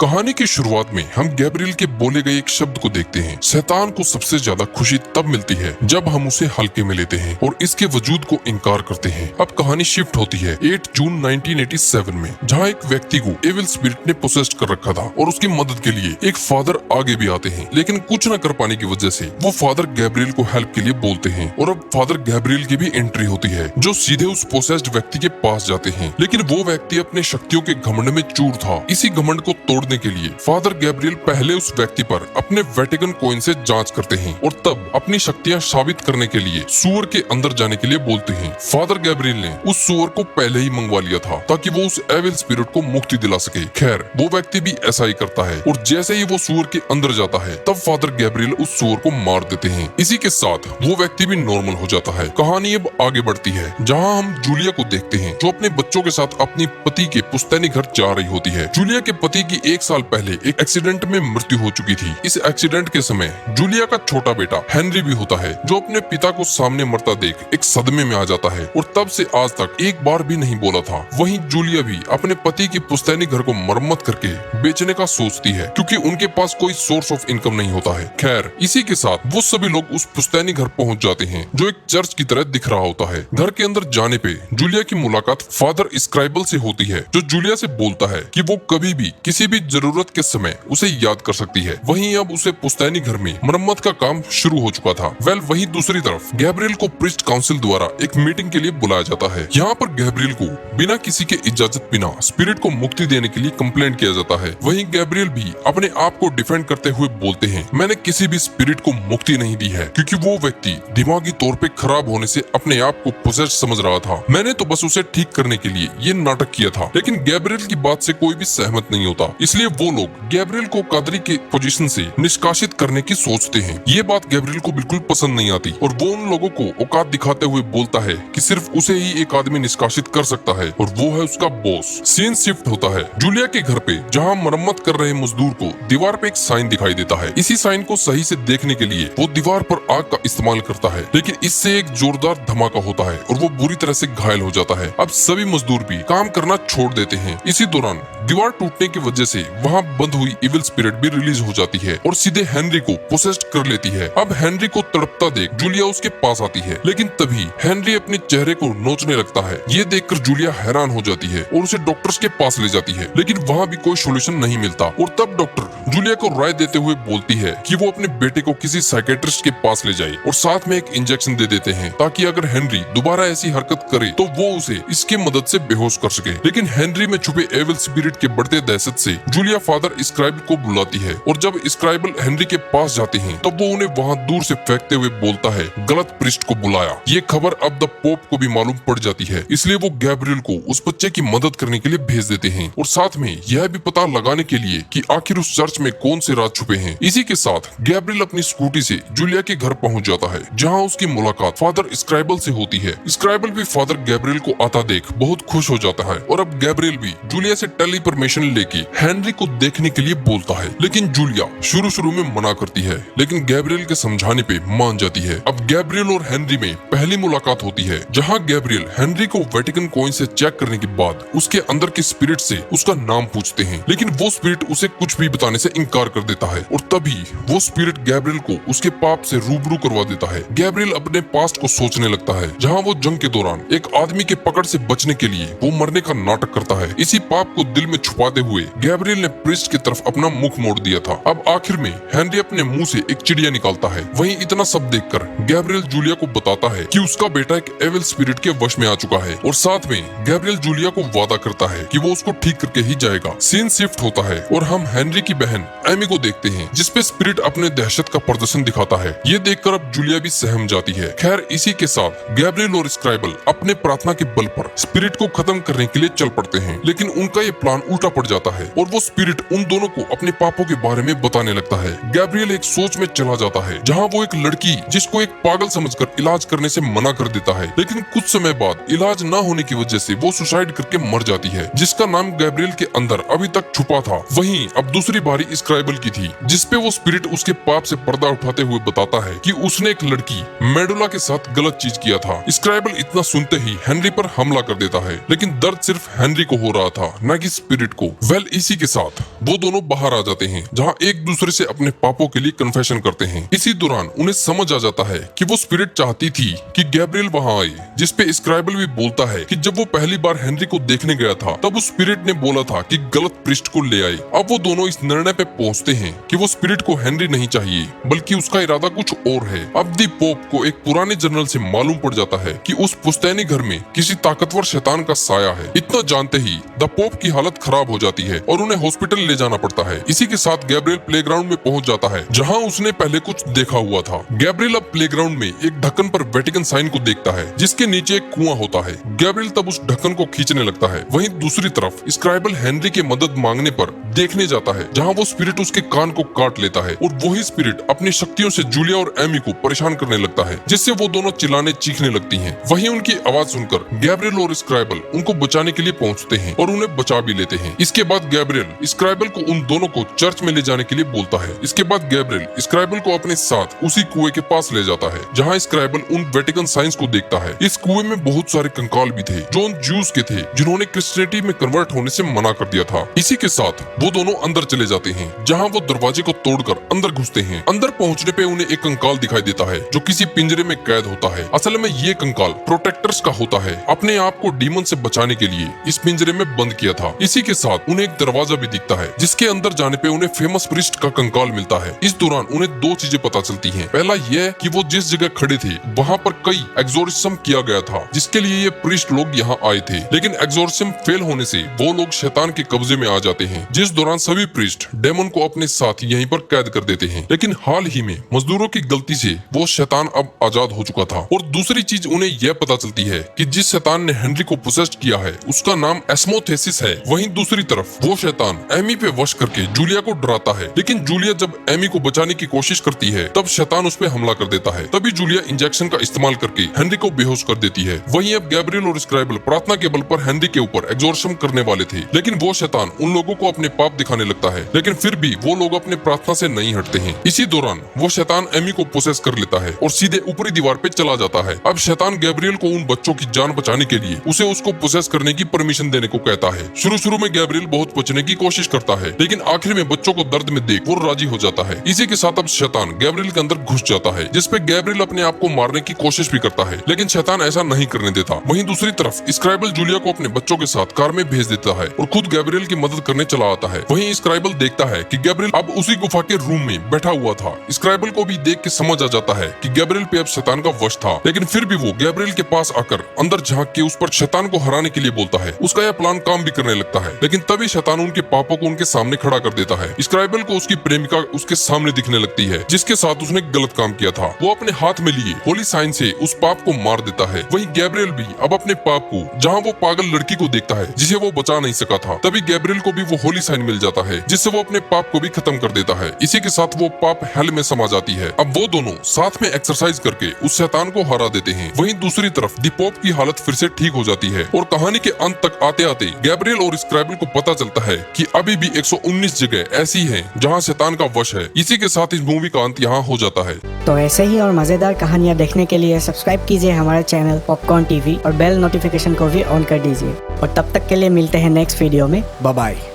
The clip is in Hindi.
कहानी की शुरुआत में हम गैब्रियल के बोले गए एक शब्द को देखते हैं। शैतान को सबसे ज्यादा खुशी तब मिलती है जब हम उसे हल्के में लेते हैं और इसके वजूद को इनकार करते हैं। अब कहानी शिफ्ट होती है 8 जून 1987 में, जहां एक व्यक्ति को एविल स्पिरिट ने पोसेस्ड कर रखा था और उसकी मदद के लिए एक फादर आगे भी आते हैं, लेकिन कुछ न कर पाने की वजह से वो फादर गैब्रियल को हेल्प के लिए बोलते हैं और अब फादर गैब्रियल की भी एंट्री होती है, जो सीधे उस पोसेस्ड व्यक्ति के पास जाते हैं। लेकिन वो व्यक्ति अपने शक्तियों के घमंड में चूर था। इसी घमंड को तोड़ने के लिए फादर गैब्रियल पहले उस व्यक्ति पर अपने वेटिकन कॉइन से जांच करते हैं और तब अपनी शक्तियां साबित करने के लिए सुअर के अंदर जाने के लिए बोलते हैं। फादर गैब्रियल ने उस सुअर को पहले ही मंगवा लिया था ताकि वो उस एविल स्पिरिट को मुक्ति दिला सके। खैर, वो व्यक्ति भी ऐसा ही करता है और जैसे ही वो सुअर के अंदर जाता है तब फादर गैब्रियल उस सुअर को मार देते हैं। इसी के साथ वो व्यक्ति भी नॉर्मल हो जाता है। कहानी अब आगे बढ़ती है, जहाँ हम जूलिया को देखते हैं, जो अपने बच्चों के साथ अपनी पति के पुश्तैनी घर जा रही होती है। जूलिया के पति की 1 साल पहले एक एक्सीडेंट में मृत्यु हो चुकी थी। इस एक्सीडेंट के समय जूलिया का छोटा बेटा हेनरी भी होता है, जो अपने पिता को सामने मरता देख एक सदमे में आ जाता है और तब से आज तक एक बार भी नहीं बोला था। वहीं जूलिया भी अपने पति की पुश्तैनी घर को मरम्मत करके बेचने का सोचती है, क्योंकि उनके पास कोई सोर्स ऑफ इनकम नहीं होता है। खैर, इसी के साथ वो सभी लोग उस पुश्तैनी घर पहुंच जाते हैं, जो एक चर्च की तरह दिख रहा होता है। घर के अंदर जाने पे जूलिया की मुलाकात फादर स्क्राइबल से होती है, जो जूलिया से बोलता है कि वो कभी भी किसी भी जरूरत के समय उसे याद कर सकती है। वहीं अब उसे पुश्तैनी घर में मरम्मत का काम शुरू हो चुका था। वहीं दूसरी तरफ गैब्रियल को प्रीस्ट काउंसिल द्वारा एक मीटिंग के लिए बुलाया जाता है। यहाँ पर गैब्रियल को बिना किसी के इजाजत बिना स्पिरिट को मुक्ति देने के लिए कंप्लेंट किया जाता है। वहीं गैब्रियल भी अपने आप को डिफेंड करते हुए बोलते हैं, मैंने किसी भी स्पिरिट को मुक्ति नहीं दी है, क्योंकि वो व्यक्ति दिमागी तौर पे खराब होने से अपने आप को पोसेस्ड समझ रहा था। मैंने तो बस उसे ठीक करने के लिए ये नाटक किया था। लेकिन गैब्रियल की बात से कोई भी सहमत नहीं होता, इसलिए वो लोग गैब्रियल को कादरी के पोजीशन से निष्कासित करने की सोचते हैं। ये बात गैब्रियल को बिल्कुल पसंद नहीं आती और वो उन लोगों को औकात दिखाते हुए बोलता है कि सिर्फ उसे ही एक आदमी निष्कासित कर सकता है और वो है उसका बॉस। सीन शिफ्ट होता है जूलिया के घर पे, जहाँ मरम्मत कर रहे मजदूर को दीवार पे एक साइन दिखाई देता है। इसी साइन को सही से देखने के लिए वो दीवार पर आग का इस्तेमाल करता है, लेकिन इससे एक जोरदार धमाका होता है और वो बुरी तरह से घायल हो जाता है। अब सभी मजदूर भी काम करना छोड़ देते हैं। इसी दौरान दीवार टूटने की वजह से वहाँ बंद हुई इविल स्पिरिट भी रिलीज हो जाती है और सीधे हेनरी को पोसेस्ड कर लेती है। अब हेनरी को तड़पता देख जूलिया उसके पास आती है, लेकिन तभी हेनरी अपने चेहरे को नोचने लगता है। ये देखकर जूलिया हैरान हो जाती है और उसे डॉक्टर्स के पास ले जाती है, लेकिन वहाँ भी कोई सोल्यूशन नहीं मिलता और तब डॉक्टर जूलिया को राय देते हुए बोलती है कि वो अपने बेटे को किसी साइकेट्रिस्ट के पास ले जाए और साथ में एक इंजेक्शन दे देते हैं, ताकि अगर हेनरी दोबारा ऐसी हरकत करे तो वो उसे इसके मदद से बेहोश कर सके। लेकिन हेनरी में छुपे एविल स्पिरिट के बढ़ते दहशत से जूलिया फादर स्क्राइबल को बुलाती है और जब स्क्राइबल हेनरी के पास जाते हैं तब वो उन्हें वहाँ दूर से फेंकते हुए बोलता है, गलत प्रीस्ट को बुलाया। ये खबर अब द पोप को भी मालूम पड़ जाती है, इसलिए वो गैब्रियल को उस बच्चे की मदद करने के लिए भेज देते हैं और साथ में यह भी पता लगाने के लिए कि आखिर उस चर्च में कौन से राज छुपे हैं। इसी के साथ गैब्रियल अपनी स्कूटी से जूलिया के घर पहुंच जाता है, जहाँ उसकी मुलाकात फादर स्क्राइबल से होती है। स्क्राइबल भी फादर गैब्रियल को आता देख बहुत खुश हो जाता है और अब गैब्रियल भी जूलिया से टेली परमिशन लेके हेनरी को देखने के लिए बोलता है, लेकिन जूलिया शुरू में मना करती है, लेकिन गैब्रियल के समझाने पे मान जाती है। अब गैब्रियल और हेनरी में पहली मुलाकात होती है, जहां गैब्रियल हेनरी को वेटिकन कॉइन से चेक करने के बाद उसके अंदर के स्पिरिट से उसका नाम पूछते हैं, लेकिन वो स्पिरिट उसे कुछ भी बताने से इनकार कर देता है और तभी वो स्पिरिट गैब्रियल को उसके पाप से रूबरू करवा देता है। गैब्रियल अपने पास्ट को सोचने लगता है, जहाँ वो जंग के दौरान एक आदमी के पकड़ से बचने के लिए वो मरने का नाटक करता है। इसी पाप को दिल में छुपाते हुए गैब्रियल ने प्रीस्ट की तरफ अपना मुख मोड़ दिया था। अब आखिर में हेनरी अपने मुंह से एक चिड़िया निकालता है। वहीं इतना सब देखकर गैब्रियल जूलिया को बताता है कि उसका बेटा एक एविल स्पिरिट के वश में आ चुका है और साथ में गैब्रियल जूलिया को वादा करता है कि वो उसको ठीक करके ही जाएगा। सीन शिफ्ट होता है और हम हेनरी की बहन एमी को देखते हैं, जिसपे स्पिरिट अपने दहशत का प्रदर्शन दिखाता है। ये देखकर अब जूलिया भी सहम जाती है। खैर, इसी के साथ गैब्रियल और स्क्राइबल अपने प्रार्थना के बल पर स्पिरिट को खत्म करने के लिए चल पड़ते हैं, लेकिन उनका ये प्लान उल्टा पड़ जाता है और वो स्पिरिट उन दोनों को अपने पापों के बारे में बताने लगता है। गैब्रियल एक सोच में चला जाता है, जहाँ वो एक लड़की जिसको एक पागल समझकर इलाज करने से मना कर देता है, लेकिन कुछ समय बाद इलाज न होने की वजह से वो सुसाइड करके मर जाती है, जिसका नाम गैब्रियल के अंदर अभी तक छुपा था। वहीं अब दूसरी बारी स्क्राइबल की थी, जिसपे वो स्पिरिट उसके पाप से पर्दा उठाते हुए बताता है कि उसने एक लड़की मेडुला के साथ गलत चीज किया था। स्क्राइबल इतना सुनते ही हेनरी पर हमला कर देता है, लेकिन दर्द सिर्फ हेनरी को हो रहा था, न कि स्पिरिट को। इसी के साथ वो दोनों बाहर आ जाते हैं, जहाँ एक दूसरे से अपने पापों के लिए कन्फेशन करते हैं। इसी दौरान उन्हें समझ आ जाता है कि वो स्पिरिट चाहती थी कि गैब्रियल वहाँ आए, जिसपे स्क्राइबल भी बोलता है कि जब वो पहली बार हेनरी को देखने गया था तब उस स्पिरिट ने बोला था कि गलत प्रीस्ट को ले आए। अब वो दोनों इस निर्णय पे पहुँचते हैं कि वो स्पिरिट को हेनरी नहीं चाहिए, बल्कि उसका इरादा कुछ और है। अब दी पोप को एक पुराने जनरल से मालूम पड़ जाता है कि उस पुश्तैनी घर में किसी ताकतवर शैतान का साया है। इतना जानते ही द पोप की हालत खराब हो जाती है और उन्हें हॉस्पिटल ले जाना पड़ता है। इसी के साथ गैब्रियल प्लेग्राउंड में पहुंच जाता है, जहां उसने पहले कुछ देखा हुआ था। गैब्रियल अब प्लेग्राउंड में एक ढक्कन पर वेटिकन साइन को देखता है, जिसके नीचे एक कुआं होता है। गैब्रियल तब उस ढक्कन को खींचने लगता है। वहीं दूसरी तरफ स्क्राइबल हेनरी की मदद मांगने पर देखने जाता है, जहां वो स्पिरिट उसके कान को काट लेता है और वही स्पिरिट अपनी शक्तियों से जूलिया और एमी को परेशान करने लगता है, जिससे वो दोनों चिल्लाने चीखने लगती हैं। वहीं उनकी आवाज सुनकर गैब्रियल और स्क्राइबल उनको बचाने के लिए पहुंचते हैं और उन्हें बचा भी लेते हैं। इसके बाद गैब्रियल स्क्राइबल को उन दोनों को चर्च में ले जाने के लिए बोलता है। इसके बाद गैब्रियल स्क्राइबल को अपने साथ उसी कुएं के पास ले जाता है, जहां स्क्राइबल उन वेटिकन साइंस को देखता है। इस कुएं में बहुत सारे कंकाल भी थे, जो उन ज्यूज के थे जिन्होंने क्रिश्चियनिटी में कन्वर्ट होने से मना कर दिया था। इसी के साथ वो दोनों अंदर चले जाते हैं, जहां वो दरवाजे को तोड़कर अंदर घुसते हैं। अंदर पहुंचने पे उन्हें एक कंकाल दिखाई देता है, जो किसी पिंजरे में कैद होता है। असल में ये कंकाल प्रोटेक्टर्स का होता है, अपने आप को डीमन से बचाने के लिए इस पिंजरे में बंद किया था। इसी के साथ उन्हें एक दरवाजा भी दिखता है, जिसके अंदर जाने पे उन्हें फेमस प्रीस्ट का कंकाल मिलता है। इस दौरान उन्हें दो चीजें पता चलती हैं। पहला यह कि वो जिस जगह खड़े थे वहाँ पर कई एक्सोर्सिज्म किया गया था, जिसके लिए ये प्रीस्ट लोग यहाँ आए थे। लेकिन एक्सोर्सिज्म फेल होने से वो लोग शैतान के कब्जे में आ जाते हैं, जिस दौरान सभी प्रीस्ट डेमन को अपने साथ यहीं पर कैद कर देते हैं। लेकिन हाल ही में मजदूरों की गलती से वो शैतान अब आजाद हो चुका था। और दूसरी चीज उन्हें यह पता चलती है कि जिस शैतान ने हेनरी को पोसेस्ड किया है उसका नाम एस्मोथेसिस है। वहीं दूसरी तरफ वो शैतान एमी पे वश करके जूलिया को डराता है, लेकिन जूलिया जब एमी को बचाने की कोशिश करती है तब शैतान उस पे हमला कर देता है। तभी जूलिया इंजेक्शन का इस्तेमाल करके हेनरी को बेहोश कर देती है। वहीं अब गैब्रियल और स्क्राइबल प्रार्थना के बल पर हेनरी के ऊपर एक्सोर्सिज्म करने वाले थे, लेकिन वो शैतान उन लोगों को अपने पाप दिखाने लगता है। लेकिन फिर भी वो लोग अपने प्रार्थना से नहीं हटते हैं। इसी दौरान वो शैतान एमी को पोसेस कर लेता है और सीधे ऊपरी दीवार पे चला जाता है। अब शैतान गैब्रियल को उन बच्चों की जान बचाने के लिए उसे उसको पोसेस करने की परमिशन देने को कहता है। शुरू में गैब्रियल बहुत बचने की कोशिश करता है, लेकिन आखिर में बच्चों को दर्द में देख वो राजी हो जाता है। इसी के साथ अब शैतान गैब्रियल के अंदर घुस जाता है, जिसपे गैब्रियल अपने आप को मारने की कोशिश भी करता है, लेकिन शैतान ऐसा नहीं करने देता। वहीं दूसरी तरफ स्क्राइबल जूलिया को अपने बच्चों के साथ कार में भेज देता है और खुद गैब्रियल की मदद करने चला आता है। वहीं स्क्राइबल देखता है कि गैब्रियल अब उसी गुफा के रूम में बैठा हुआ था। स्क्राइबल को भी देख के समझ आ जाता है कि गैब्रियल पे अब शैतान का वश था, लेकिन फिर भी वो गैब्रियल के पास आकर अंदर झांक के उस पर शैतान को हराने के लिए बोलता है। उसका यह प्लान काम भी करने लगता है, लेकिन तभी शैतान उनके पापों को उनके सामने खड़ा कर देता है। स्क्राइबल को उसकी प्रेमिका उसके सामने दिखने लगती है, जिसके साथ उसने गलत काम किया था। वो अपने हाथ में लिए होली साइन से उस पाप को मार देता है। वहीं गैब्रियल भी अब अपने पाप को, जहाँ वो पागल लड़की को देखता है जिसे वो बचा नहीं सका था, तभी गैब्रियल को भी वो होली साइन मिल जाता है, जिससे वो अपने पाप को भी खत्म कर देता है। इसी के साथ वो पाप हेल में समा जाती है। अब वो दोनों साथ में एक्सरसाइज करके उस शैतान को हरा देते हैं। वहीं दूसरी तरफ दी पोप की हालत फिर से ठीक हो जाती है और कहानी के अंत तक आते आते गैब्रियल और स्क्राइबल को पता चलता है कि अभी भी 119 जगह ऐसी हैं जहां शैतान का वश है। इसी के साथ इस मूवी का अंत यहाँ हो जाता है। तो ऐसे ही और मजेदार कहानियाँ देखने के लिए सब्सक्राइब कीजिए हमारे चैनल पॉपकॉर्न टीवी और बेल नोटिफिकेशन को भी ऑन कर दीजिए। और तब तक के लिए मिलते हैं नेक्स्ट वीडियो में। Bye bye.